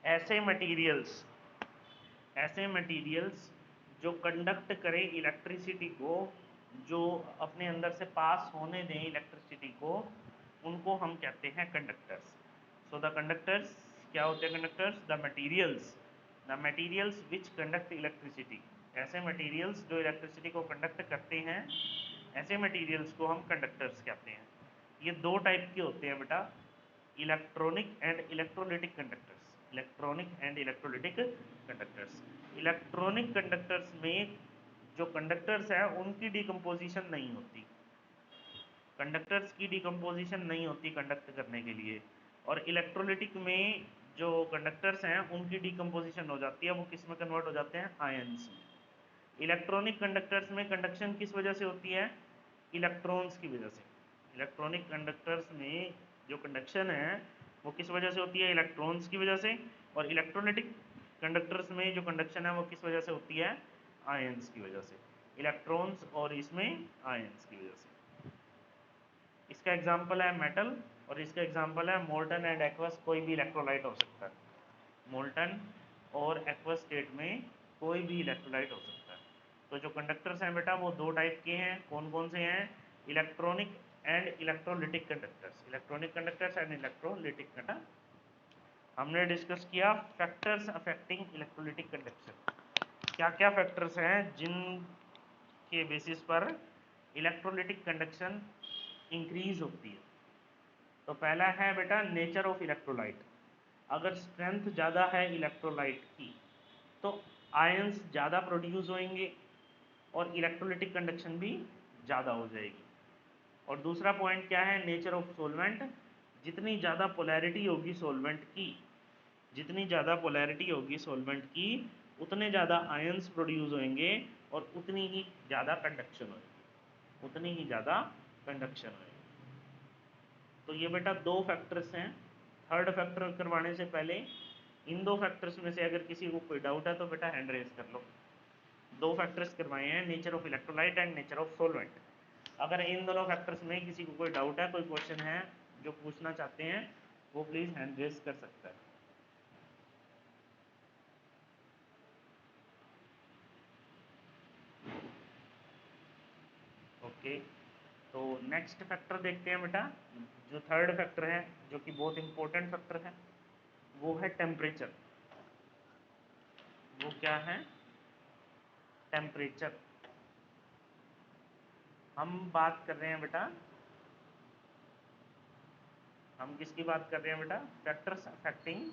ऐसे मटेरियल्स जो कंडक्ट करें इलेक्ट्रिसिटी को, जो अपने अंदर से पास होने दें इलेक्ट्रिसिटी को, उनको हम कहते हैं कंडक्टर्स। सो द कंडक्टर्स क्या होते हैं? Conductors the materials which conduct electricity. ऐसे मटेरियल्स जो इलेक्ट्रिसिटी को कंडक्ट करते हैं, ऐसे मटेरियल्स को हम कंडक्टर्स कहते हैं। ये दो टाइप के होते हैं बेटा, electronic and electrolytic conductors. Electronic conductors में जो कंडक्टर्स हैं उनकी डिकम्पोजिशन नहीं होती, कंडक्टर्स की डिकम्पोजिशन नहीं होती कंडक्ट करने के लिए। और इलेक्ट्रोलिटिक में जो कंडक्टर्स हैं उनकी डिकम्पोजिशन हो जाती है, वो किस में कन्वर्ट हो जाते हैं? आयंस में। इलेक्ट्रॉनिक कंडक्टर्स में कंडक्शन किस वजह से होती है? इलेक्ट्रॉन्स की वजह से। इलेक्ट्रॉनिक कंडक्टर्स में जो कंडक्शन है वो किस वजह से होती है? इलेक्ट्रॉन्स की वजह से। और इलेक्ट्रोलिटिक कंडक्टर्स में जो कंडक्शन है वो किस वजह से होती है? आयंस की वजह से। इलेक्ट्रॉन्स और इसमें आयंस की वजह से। इसका एग्जाम्पल है मेटल और इसका एग्जाम्पल है मोल्टन एंड एक्वस। कोई भी इलेक्ट्रोलाइट हो सकता है, मोल्टन और एक्वस स्टेट में कोई भी इलेक्ट्रोलाइट हो सकता है। तो जो कंडक्टर्स हैं बेटा वो दो टाइप के हैं। कौन कौन से हैं? Electronic and electrolytic conductors. Electronic conductors and electrolytic conductor. हमने डिस्कस किया फैक्टर्स अफेक्टिंग इलेक्ट्रोलिटिक कंडक्शन। क्या क्या फैक्टर्स हैं जिन के बेसिस पर इलेक्ट्रोलिटिक कंडक्शन इंक्रीज होती है? तो पहला है बेटा नेचर ऑफ इलेक्ट्रोलाइट। अगर स्ट्रेंथ ज़्यादा है इलेक्ट्रोलाइट की तो आयंस ज़्यादा प्रोड्यूस होंगे और इलेक्ट्रोलिटिक कंडक्शन भी ज़्यादा हो जाएगी। और दूसरा पॉइंट क्या है? Nature of solvent. जितनी ज़्यादा पोलैरिटी होगी सोलवेंट की, जितनी ज़्यादा पोलैरिटी होगी सोलवेंट की, उतने ज़्यादा आयंस प्रोड्यूस होंगे और उतनी ही ज़्यादा कंडक्शन होगी, उतनी ही ज़्यादा कंडक्शन होगी। तो ये बेटा दो फैक्टर्स हैं। थर्ड फैक्टर करवाने से पहले इन दो फैक्टर्स में से अगर किसी को कोई डाउट है तो बेटा हैंड रेज कर लो। दो फैक्टर्स करवाए हैं, nature of electrolyte and nature of solvent. अगर इन दोनों फैक्टर्स में किसी को कोई डाउट है, कोई क्वेश्चन है जो पूछना चाहते हैं, वो प्लीज़ हैंड रेज कर सकता है। ओके, तो नेक्स्ट फैक्टर देखते हैं बेटा। जो थर्ड फैक्टर है, जो कि बहुत इंपॉर्टेंट फैक्टर है, वो है टेम्परेचर। वो क्या है? टेम्परेचर। हम बात कर रहे हैं बेटा, हम किसकी बात कर रहे हैं बेटा? फैक्टर्स अफेक्टिंग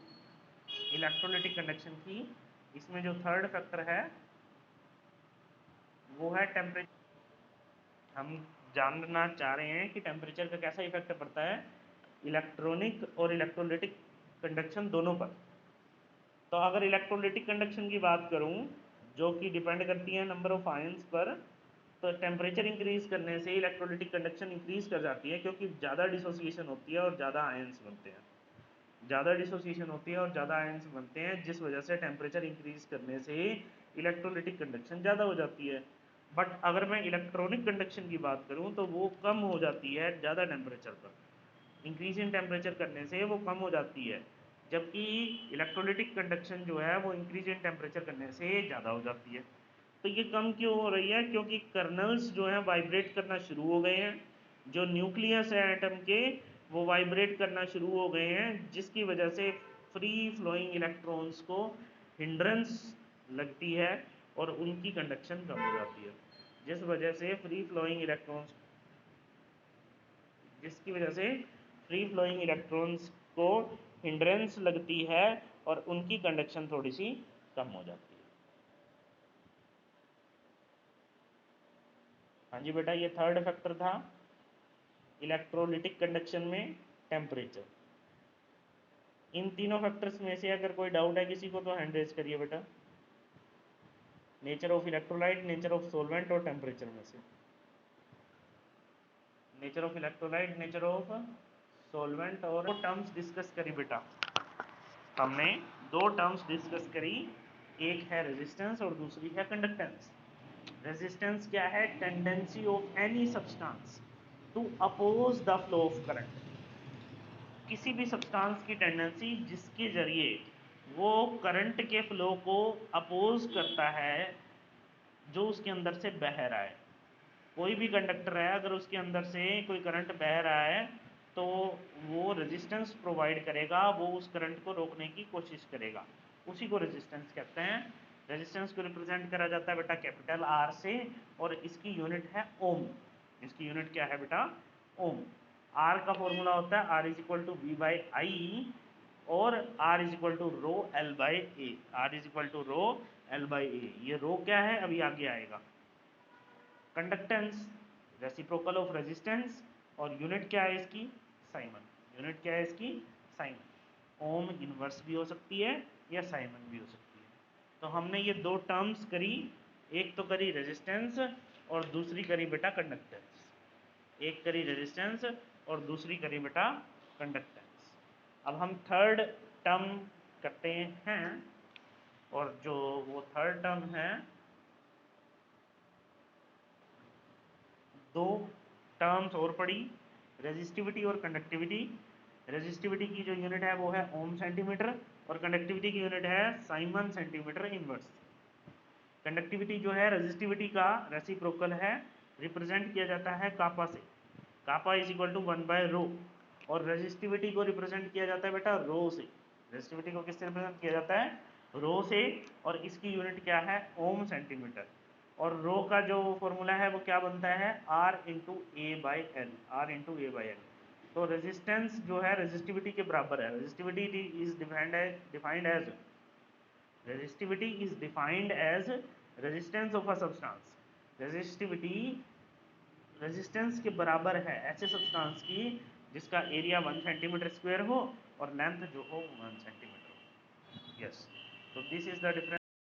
इलेक्ट्रोलिटिक कंडक्शन की। इसमें जो थर्ड फैक्टर है वो है टेम्परेचर। हम जानना चाह रहे हैं कि टेम्परेचर का कैसा इफेक्ट पड़ता है इलेक्ट्रॉनिक और इलेक्ट्रोलिटिक कंडक्शन दोनों पर। तो अगर इलेक्ट्रोलिटिक कंडक्शन की बात करूं, जो कि डिपेंड करती है नंबर ऑफ आयंस पर, तो टेम्परेचर इंक्रीज करने से इलेक्ट्रोलिटिक कंडक्शन इंक्रीज कर जाती है, क्योंकि ज़्यादा डिसोसिएशन होती है और ज़्यादा आयंस बनते हैं। ज़्यादा डिसोसिएशन होती है और ज़्यादा आयंस बनते हैं, जिस वजह से टेम्परेचर इंक्रीज करने से इलेक्ट्रोलिटिक कंडक्शन ज़्यादा हो जाती है। बट अगर मैं इलेक्ट्रॉनिक कंडक्शन की बात करूँ तो वो कम हो जाती है ज़्यादा टेम्परेचर पर। इंक्रीज इन टेम्परेचर करने से वो कम हो जाती है, जबकि इलेक्ट्रोलिटिक कंडक्शन जो है वो इंक्रीज इन टेम्परेचर करने से ज़्यादा हो जाती है। तो ये कम क्यों हो रही है? क्योंकि कर्नल्स जो हैं वाइब्रेट करना शुरू हो गए हैं, जो न्यूक्लियस है एटम के वो वाइब्रेट करना शुरू हो गए हैं, जिसकी वजह से फ्री फ्लोइंग इलेक्ट्रॉन्स को हिंड्रेंस लगती है और उनकी कंडक्शन कम हो जाती है। जिस वजह से फ्री फ्लोइंग इलेक्ट्रॉन्स जिसकी वजह से फ्री फ्लोइंग इलेक्ट्रॉन्स को हिंड्रेंस लगती है और उनकी कंडक्शन थोड़ी सी कम हो जाती है। हाँ जी बेटा, ये थर्ड फैक्टर था इलेक्ट्रोलिटिक कंडक्शन में, टेम्परेचर। इन तीनों फैक्टर्स में से अगर कोई डाउट है किसी को तो हैंड रेज करिए बेटा। Nature of electrolyte, nature of solvent और टेम्परेचर में से। Nature of electrolyte, nature of solvent और टर्म्स डिस्कस करी बेटा। हमने दो टर्म्स डिस्कस करी, एक है रेजिस्टेंस और दूसरी है कंडक्टेंस। रेजिस्टेंस क्या है? Tendency of any substance to oppose the flow of current. किसी भी सब्सटेंस की टेंडेंसी जिसके जरिए वो करंट के फ्लो को अपोज करता है जो उसके अंदर से बह रहा है। कोई भी कंडक्टर है, अगर उसके अंदर से कोई करंट बह रहा है तो वो रेजिस्टेंस प्रोवाइड करेगा, वो उस करंट को रोकने की कोशिश करेगा, उसी को रेजिस्टेंस कहते हैं। रेजिस्टेंस को रिप्रेजेंट करा जाता है बेटा कैपिटल आर से, और इसकी यूनिट है ओम। इसकी यूनिट क्या है बेटा? ओम। आर का फॉर्मूला होता है R is equal to V by I, और R is equal to rho L by A. R is equal to rho L by A. ये रो क्या है अभी आगे आएगा। कंडक्टेंस रेसिप्रोकल ऑफ रेजिस्टेंस, और यूनिट क्या है इसकी? साइमन। यूनिट क्या है इसकी? साइमन। ओम इनवर्स भी हो सकती है या साइमन भी हो सकती है। तो हमने ये दो टर्म्स करी, एक तो करी रेजिस्टेंस और दूसरी करी बेटा कंडक्टेंस। एक करी रेजिस्टेंस और दूसरी करी बेटा कंडक्टेंस। अब हम थर्ड टर्म करते हैं, और जो वो थर्ड टर्म है, दो टर्म्स और पड़ी, रेजिस्टिविटी और कंडक्टिविटी। रेजिस्टिविटी की जो यूनिट है वो है ओम सेंटीमीटर, और कंडक्टिविटी की यूनिट है साइमन सेंटीमीटर इनवर्स। कंडक्टिविटी जो है रेजिस्टिविटी का रेसिप्रोकल है, रिप्रेजेंट किया जाता है कापा से। कापा इज इक्वल टू 1/रो, और रेजिस्टिविटी को रिप्रेजेंट किया जाता है बेटा रो से। रेजिस्टिविटी को किससे रिप्रेजेंट किया जाता है? रो से, और इसकी यूनिट क्या है? ओम सेंटीमीटर। और रो का जो फॉर्मूला है वो क्या बनता है? R into A by L. R into A by L. तो रेजिस्टेंस जो है रेजिस्टिविटी के बराबर है। Resistivity is defined as resistivity is defined as resistance of a substance. Resistivity resistance के बराबर है ऐसे सब्सटेंस की जिसका एरिया 1 सेंटीमीटर स्क्वायर हो और लेंथ जो हो 1 सेंटीमीटर हो। यस, तो दिस इज द डिफरेंस।